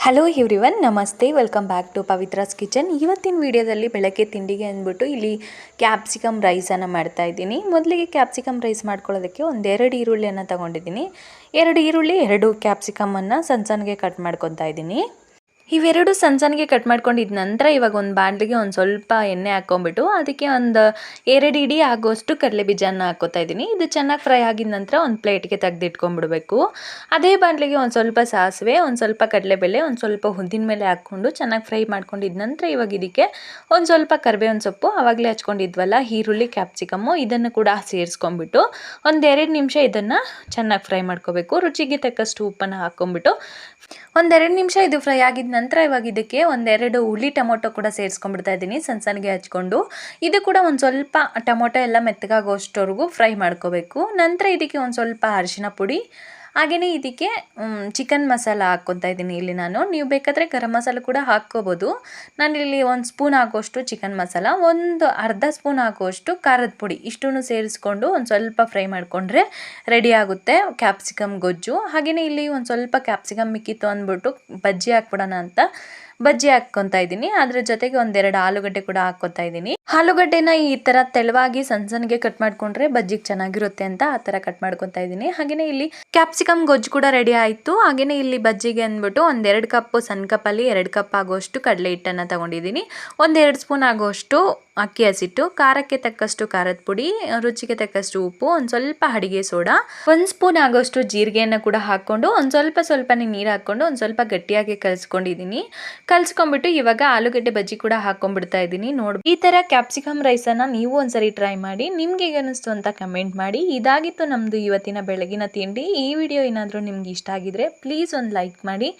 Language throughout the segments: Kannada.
ಹಲೋ ಎವ್ರಿವನ್, ನಮಸ್ತೆ. Welcome back to Pavithra's kitchen. ಇವತ್ತಿನ ವಿಡಿಯೋದಲ್ಲಿ ಬೆಳಗ್ಗೆ ತಿಂಡಿಗೆ ಅಂದ್ಬಿಟ್ಟು ಇಲ್ಲಿ ಕ್ಯಾಪ್ಸಿಕಮ್ ರೈಸನ್ನು ಮಾಡ್ತಾಯಿದ್ದೀನಿ. ಮೊದಲಿಗೆ ಕ್ಯಾಪ್ಸಿಕಮ್ ರೈಸ್ ಮಾಡ್ಕೊಳ್ಳೋದಕ್ಕೆ ಒಂದೆರಡು ಈರುಳ್ಳಿಯನ್ನು ತೊಗೊಂಡಿದ್ದೀನಿ. 2 ಈರುಳ್ಳಿ 2 ಕ್ಯಾಪ್ಸಿಕಮನ್ನು ಸಣ್ಣಗೆ ಕಟ್ ಮಾಡ್ಕೊತಾ ಇದ್ದೀನಿ. ಇವೆರಡು ಸಣ್ಣಗೆ ಕಟ್ ಮಾಡ್ಕೊಂಡಿದ್ದ ನಂತರ ಇವಾಗ ಒಂದು ಬಾಣಲಿಗೆ ಒಂದು ಸ್ವಲ್ಪ ಎಣ್ಣೆ ಹಾಕ್ಕೊಂಬಿಟ್ಟು ಅದಕ್ಕೆ ಒಂದು 2 ಇಡಿ ಆಗೋಷ್ಟು ಕಡಲೆಬೀಜನ ಹಾಕ್ಕೋತಾ ಇದ್ದೀನಿ. ಇದು ಚೆನ್ನಾಗಿ ಫ್ರೈ ಆಗಿದ ನಂತರ ಒಂದು ಪ್ಲೇಟ್ಗೆ ತೆಗೆದಿಟ್ಕೊಂಡ್ಬಿಡ್ಬೇಕು. ಅದೇ ಬಾಣಲಿಗೆ ಒಂದು ಸ್ವಲ್ಪ ಸಾಸಿವೆ, ಒಂದು ಸ್ವಲ್ಪ ಕಡಲೆಬೇಳೆ, ಒಂದು ಸ್ವಲ್ಪ ಉದ್ದಿನ ಮೇಲೆ ಹಾಕ್ಕೊಂಡು ಚೆನ್ನಾಗಿ ಫ್ರೈ ಮಾಡ್ಕೊಂಡಿದ್ದ ನಂತರ ಇವಾಗ ಇದಕ್ಕೆ ಒಂದು ಸ್ವಲ್ಪ ಕರಿಬೇವಿನ ಸೊಪ್ಪು, ಆವಾಗಲೇ ಹಚ್ಕೊಂಡಿದ್ವಲ್ಲ ಈರುಳ್ಳಿ ಕ್ಯಾಪ್ಸಿಕಮ್ಮು, ಇದನ್ನು ಕೂಡ ಸೇರಿಸ್ಕೊಂಡ್ಬಿಟ್ಟು ಒಂದು 2 ನಿಮಿಷ ಇದನ್ನು ಚೆನ್ನಾಗಿ ಫ್ರೈ ಮಾಡ್ಕೋಬೇಕು. ರುಚಿಗೆ ತಕ್ಕಷ್ಟು ಉಪ್ಪನ್ನು ಹಾಕ್ಕೊಂಬಿಟ್ಟು ಒಂದು 2 ನಿಮಿಷ ಇದು ಫ್ರೈ ಆಗಿದ ನಂತರ ಇವಾಗ ಇದಕ್ಕೆ 1-2 ಹುಳಿ ಟೊಮೊಟೊ ಕೂಡ ಸೇರಿಸ್ಕೊಂಡ್ಬಿಡ್ತಾ ಇದ್ದೀನಿ ಸಣ್ಣಗೆ ಹಚ್ಕೊಂಡು. ಇದು ಕೂಡ ಒಂದು ಸ್ವಲ್ಪ ಟೊಮೊಟೊ ಎಲ್ಲ ಮೆತ್ತಗಾಗೋಷ್ಟವರೆಗೂ ಫ್ರೈ ಮಾಡ್ಕೋಬೇಕು. ನಂತರ ಇದಕ್ಕೆ ಒಂದು ಸ್ವಲ್ಪ ಅರಿಶಿನ ಪುಡಿ, ಹಾಗೆಯೇ ಇದಕ್ಕೆ ಚಿಕನ್ ಮಸಾಲ ಹಾಕ್ಕೊತಾ ಇದ್ದೀನಿ. ಇಲ್ಲಿ ನೀವು ಬೇಕಾದರೆ ಗರಂ ಮಸಾಲ ಕೂಡ ಹಾಕ್ಕೋಬೋದು. ನಾನಿಲ್ಲಿ 1 ಸ್ಪೂನ್ ಆಗೋಷ್ಟು ಚಿಕನ್ ಮಸಾಲ, ಒಂದು ಅರ್ಧ ಸ್ಪೂನ್ ಆಗುವಷ್ಟು ಖಾರದ ಪುಡಿ, ಇಷ್ಟನ್ನು ಸೇರಿಸ್ಕೊಂಡು ಒಂದು ಸ್ವಲ್ಪ ಫ್ರೈ ಮಾಡಿಕೊಂಡ್ರೆ ರೆಡಿ ಆಗುತ್ತೆ ಕ್ಯಾಪ್ಸಿಕಮ್ ಗೊಜ್ಜು. ಹಾಗೆಯೇ ಇಲ್ಲಿ ಒಂದು ಸ್ವಲ್ಪ ಕ್ಯಾಪ್ಸಿಕಮ್ ಮಿಕ್ಕಿತ್ತು ಅಂದ್ಬಿಟ್ಟು ಬಜ್ಜಿ ಹಾಕ್ಬಿಡೋಣ ಅಂತ ಬಜ್ಜಿ ಹಾಕ್ಕೊತಾ ಇದ್ದೀನಿ. ಅದ್ರ ಜೊತೆಗೆ 1-2 ಆಲೂಗಡ್ಡೆ ಕೂಡ ಹಾಕ್ಕೊತಾ ಇದ್ದೀನಿ. ಆಲೂಗಡ್ಡೆನ ಈ ಥರ ತೆಳುವಾಗಿ ಸಣ್ಣಗೆ ಕಟ್ ಮಾಡಿಕೊಂಡ್ರೆ ಬಜ್ಜಿಗೆ ಚೆನ್ನಾಗಿರುತ್ತೆ ಅಂತ ಆ ಥರ ಕಟ್ ಮಾಡ್ಕೊತಾ ಇದ್ದೀನಿ. ಹಾಗೆಯೇ ಇಲ್ಲಿ ಕ್ಯಾಪ್ಸಿಕಮ್ ಗೊಜ್ಜು ಕೂಡ ರೆಡಿ ಆಯಿತು. ಹಾಗೆಯೇ ಇಲ್ಲಿ ಬಜ್ಜಿಗೆ ಅಂದ್ಬಿಟ್ಟು 1-2 ಕಪ್ ಸಣ್ಣ ಕಪ್ಪಲ್ಲಿ 2 ಕಪ್ ಆಗೋಷ್ಟು ಕಡಲೆ ಹಿಟ್ಟನ್ನು ತೊಗೊಂಡಿದ್ದೀನಿ. 1-2 ಸ್ಪೂನ್ ಆಗೋಷ್ಟು ಅಕ್ಕಿ ಹಸಿಟ್ಟು, ಖಾರಕ್ಕೆ ತಕ್ಕಷ್ಟು ಖಾರದ ಪುಡಿ, ರುಚಿಗೆ ತಕ್ಕಷ್ಟು ಉಪ್ಪು, ಒಂದು ಸ್ವಲ್ಪ ಅಡಿಗೆ ಸೋಡಾ, 1 ಸ್ಪೂನ್ ಆಗೋಷ್ಟು ಜೀರಿಗೆಯನ್ನು ಕೂಡ ಹಾಕ್ಕೊಂಡು ಒಂದು ಸ್ವಲ್ಪನೇ ನೀರು ಹಾಕ್ಕೊಂಡು ಒಂದು ಸ್ವಲ್ಪ ಗಟ್ಟಿಯಾಗಿ ಕಲಿಸ್ಕೊಂಡ್ಬಿಟ್ಟು ಇವಾಗ ಆಲೂಗಡ್ಡೆ ಬಜ್ಜಿ ಕೂಡ ಹಾಕ್ಕೊಂಡ್ಬಿಡ್ತಾ ಇದ್ದೀನಿ. ನೋಡಿ, ಈ ಥರ ಕ್ಯಾಪ್ಸಿಕಮ್ ರೈಸನ್ನು ನೀವು ಒಂದ್ಸರಿ ಟ್ರೈ ಮಾಡಿ, ನಿಮ್ಗೆ ಹೇಗೆ ಅನ್ನಿಸ್ತು ಅಂತ ಕಮೆಂಟ್ ಮಾಡಿ. ಇದಾಗಿತ್ತು ನಮ್ಮದು ಇವತ್ತಿನ ಬೆಳಗಿನ ತಿಂಡಿ. ಈ ವಿಡಿಯೋ ಏನಾದರೂ ನಿಮ್ಗೆ ಇಷ್ಟ ಆಗಿದ್ರೆ ಪ್ಲೀಸ್ ಒಂದು ಲೈಕ್ ಮಾಡಿ,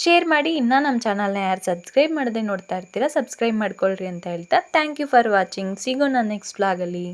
ಶೇರ್ ಮಾಡಿ. ಇನ್ನೂ ನಮ್ಮ ಚಾನಲ್ನ ಯಾರು ಸಬ್ಸ್ಕ್ರೈಬ್ ಮಾಡದೆ ನೋಡ್ತಾ ಇರ್ತೀರಾ ಸಬ್ಸ್ಕ್ರೈಬ್ ಮಾಡ್ಕೊಳ್ರಿ ಅಂತ ಹೇಳ್ತಾ ಥ್ಯಾಂಕ್ ಯು ಫಾರ್ ವಾಚಿಂಗ್. ಸಿಗೋಣ ನೆಕ್ಸ್ಟ್ ವ್ಲಾಗಲ್ಲಿ.